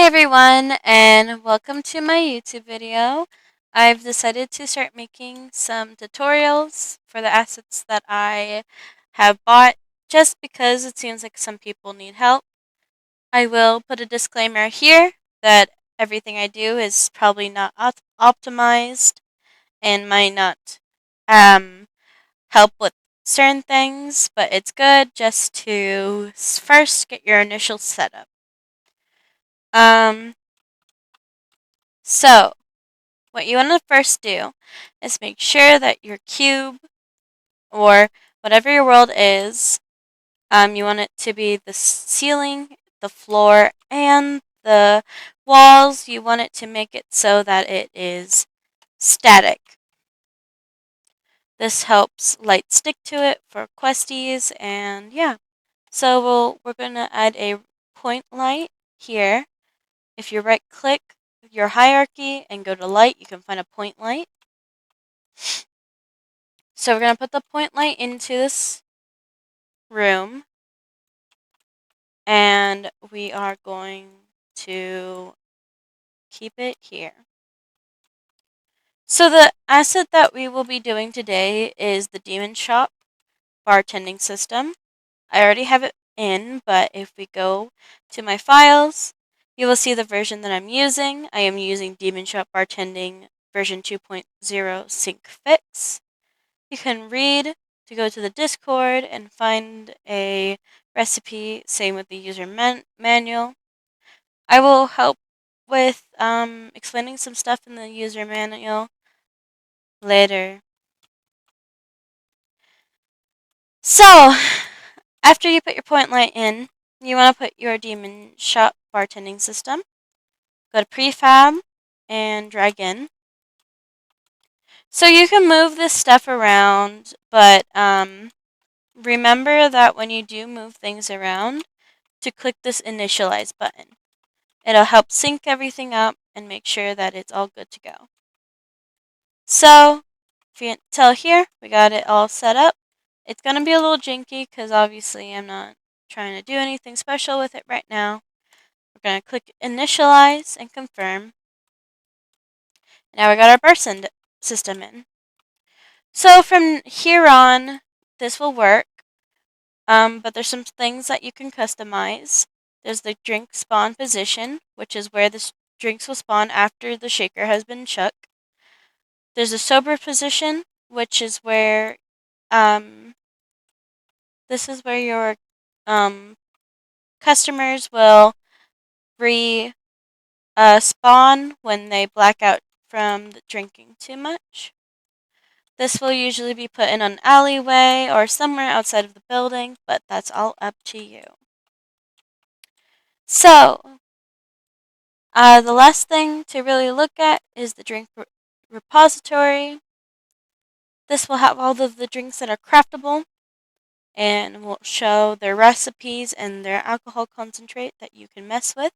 everyone, and welcome to my YouTube video. I've decided to start making some tutorials for the assets that I have bought just because it seems like some people need help. I will put a disclaimer here that everything I do is probably not optimized and might not help with certain things, but it's good just to first get your initial setup. Um, so what you want to first do is make sure that your cube or whatever your world is, you want it to be the ceiling, the floor, and the walls. You want it to make it so that it is static. This helps light stick to it for questies, and yeah. So we're gonna add a point light here. If you right click your hierarchy and go to light, you can find a point light. So we're going to put the point light into this room, and we are going to keep it here. So the asset that we will be doing today is the DemonShop Bartending system. I already have it in, but if we go to my files, you will see the version that I'm using. I am using DemonShop Bartending version 2.0 Sync Fix. You can read to go to the Discord and find a recipe, same with the user manual. I will help with explaining some stuff in the user manual later. So, after you put your point light in, you want to put your DemonShop bartending system. Go to prefab and drag in. So you can move this stuff around, but remember that when you do move things around, to click this initialize button. It'll help sync everything up and make sure that it's all good to go. So, if you can tell here, we got it all set up. It's going to be a little janky because obviously I'm not trying to do anything special with it right now. We're going to click initialize and confirm. Now we got our burst system in. So from here on, this will work. But there's some things that you can customize. There's the drink spawn position, which is where the drinks will spawn after the shaker has been shook. There's a sober position, which is where this is where your customers will spawn when they black out from drinking too much. This will usually be put in an alleyway or somewhere outside of the building, but that's all up to you. So, the last thing to really look at is the drink repository. This will have all of the drinks that are craftable and will show their recipes and their alcohol concentrate that you can mess with.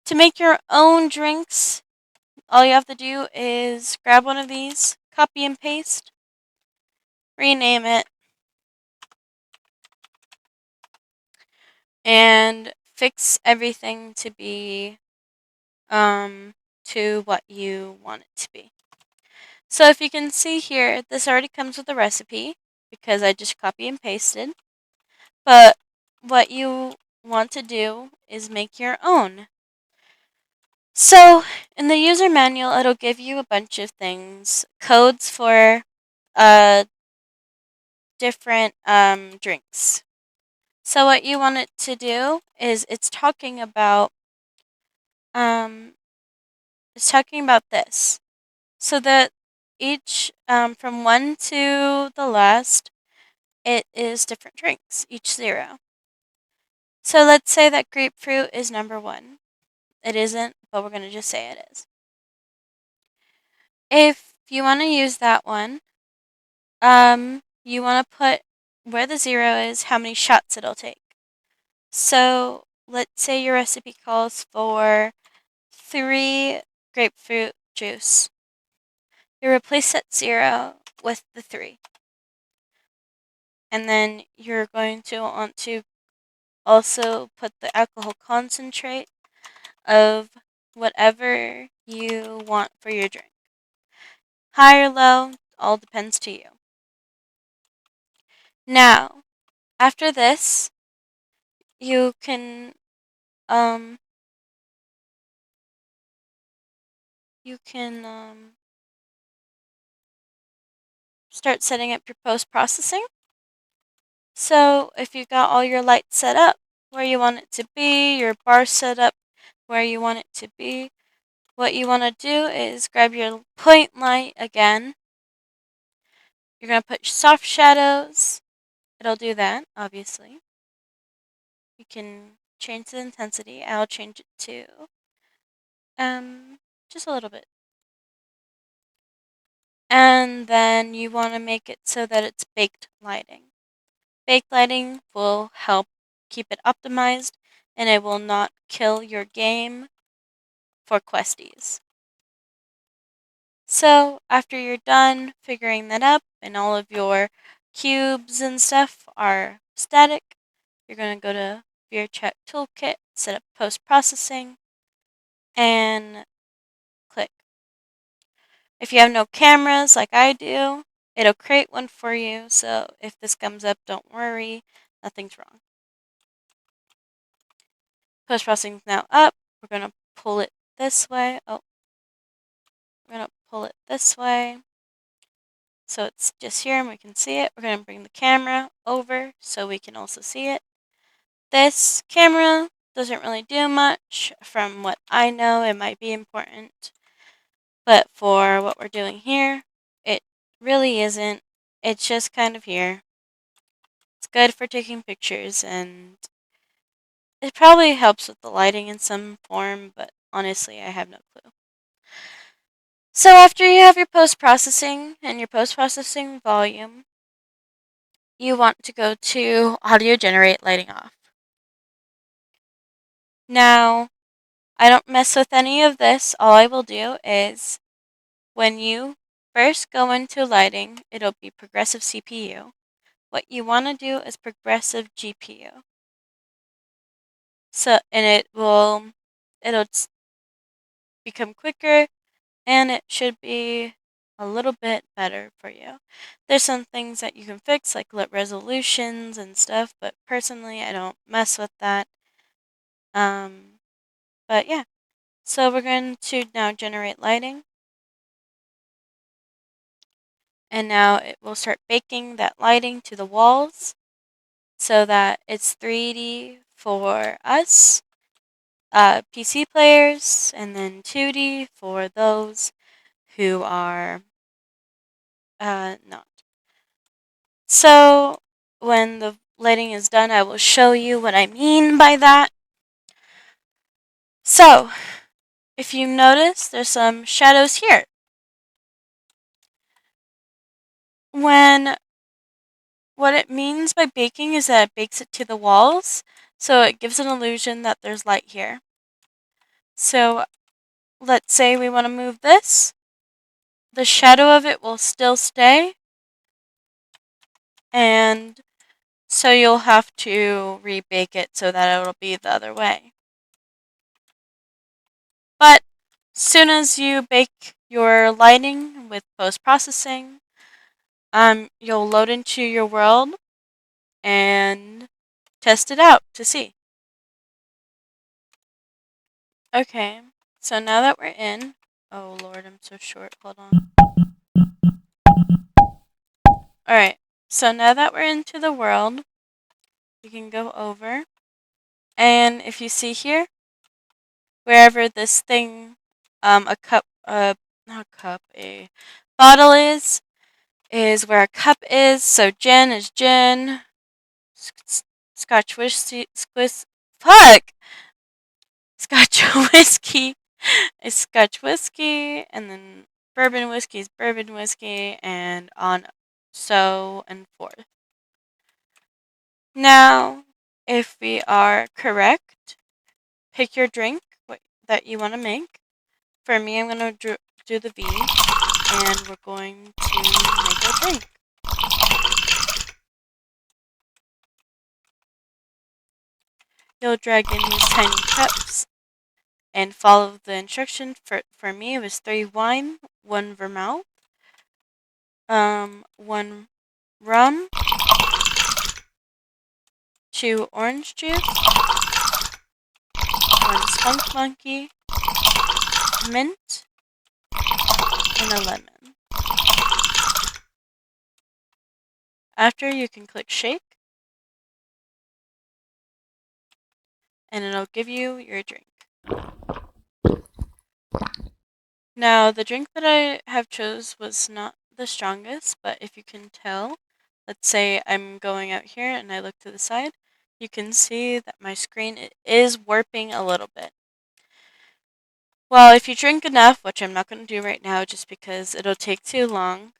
To make your own drinks, all you have to do is grab one of these, copy and paste, rename it, and fix everything to be to what you want it to be. So if you can see here, this already comes with a recipe because I just copy and pasted. But what you want to do is make your own. So in the user manual, it'll give you a bunch of things, codes for different drinks. So what you want it to do is it's talking about this. So that each from 1 to the last, it is different drinks, each 0. So let's say that grapefruit is number 1. It isn't, but we're going to just say it is. If you want to use that one, you want to put where the 0 is, how many shots it'll take. So let's say your recipe calls for 3 grapefruit juice. You replace that 0 with the 3. And then you're going to want to also put the alcohol concentrate of whatever you want for your drink. High or low, all depends to you. Now, after this, you can um you can start setting up your post-processing. So if you got all your lights set up where you want it to be, your bar set up where you want it to be, what you want to do is grab your point light again. You're going to put soft shadows. It'll do that, obviously. You can change the intensity. I'll change it to just a little bit. And then you want to make it so that it's baked lighting. Baked lighting will help keep it optimized, and it will not kill your game for questies. So after you're done figuring that up and all of your cubes and stuff are static, you're going to go to VRChat Toolkit, set up post-processing, and click. If you have no cameras like I do, it'll create one for you, so if this comes up, don't worry, nothing's wrong. Post-processing is now up. We're going to pull it this way. We're going to pull it this way. So it's just here and we can see it. We're going to bring the camera over so we can also see it. This camera doesn't really do much. From what I know, it might be important. But for what we're doing here, it really isn't. It's just kind of here. It's good for taking pictures, and it probably helps with the lighting in some form, but honestly, I have no clue. So after you have your post-processing and your post-processing volume, you want to go to audio generate lighting off. Now, I don't mess with any of this. All I will do is when you first go into lighting, it'll be progressive CPU. What you want to do is progressive GPU. So, and it'll become quicker, and it should be a little bit better for you. There's some things that you can fix, like lit resolutions and stuff, but personally, I don't mess with that. But yeah, so we're going to now generate lighting. And now it will start baking that lighting to the walls so that it's 3D for us, PC players, and then 2D for those who are not. So when the lighting is done, I will show you what I mean by that. So if you notice, there's some shadows here. What it means by baking is that it bakes it to the walls, so it gives an illusion that there's light here. So let's say we want to move this. The shadow of it will still stay, and so you'll have to rebake it so that it'll be the other way. But as soon as you bake your lighting with post-processing, you'll load into your world and test it out to see. Okay, so now that we're in, oh Lord, I'm so short, hold on. Alright, so now that we're into the world, you can go over, and if you see here, wherever this thing, a bottle is where a cup is, so gin is gin, Scotch whiskey, Scotch whiskey is Scotch whiskey, and then bourbon whiskey is bourbon whiskey, and on so and forth. Now, if we are correct, pick your drink that you want to make. For me, I'm going to do the V, and we're going to make a drink. You'll drag in these tiny cups, and follow the instruction. For me, it was 3 wine, 1 vermouth, 1 rum, 2 orange juice, 1 skunk monkey, mint, and a lemon. After, you can click shake, and it'll give you your drink. Now, the drink that I have chose was not the strongest, but if you can tell, let's say I'm going out here and I look to the side, you can see that my screen is warping a little bit. Well, if you drink enough, which I'm not going to do right now just because it'll take too long,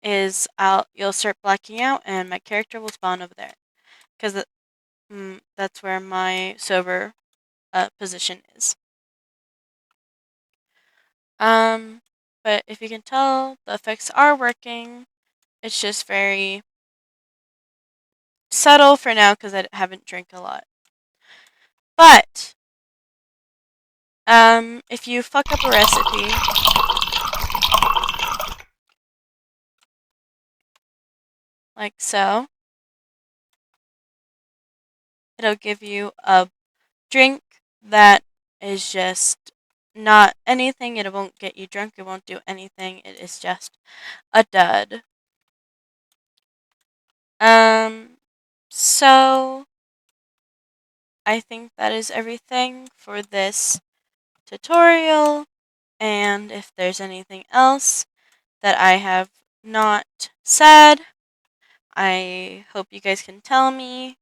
you'll start blacking out and my character will spawn over there. Because that's where my sober position is. But if you can tell, the effects are working. It's just very subtle for now because I haven't drank a lot. But if you fuck up a recipe, like so, it'll give you a drink that is just not anything. It won't get you drunk. It won't do anything. It is just a dud. So I think that is everything for this tutorial. And if there's anything else that I have not said, I hope you guys can tell me.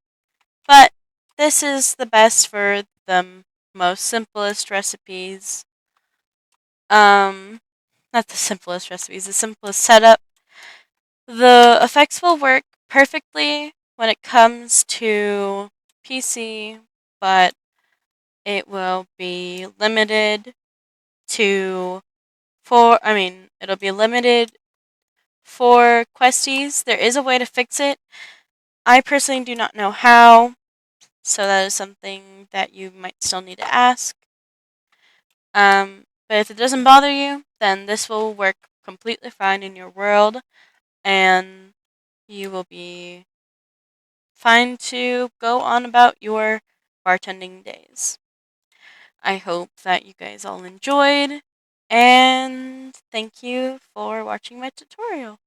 But this is the best for the most simplest recipes. Not the simplest recipes, the simplest setup. The effects will work perfectly when it comes to PC, but it will be limited to it'll be limited for questies. There is a way to fix it. I personally do not know how, so that is something that you might still need to ask. But if it doesn't bother you, then this will work completely fine in your world, and you will be fine to go on about your bartending days. I hope that you guys all enjoyed, and thank you for watching my tutorial.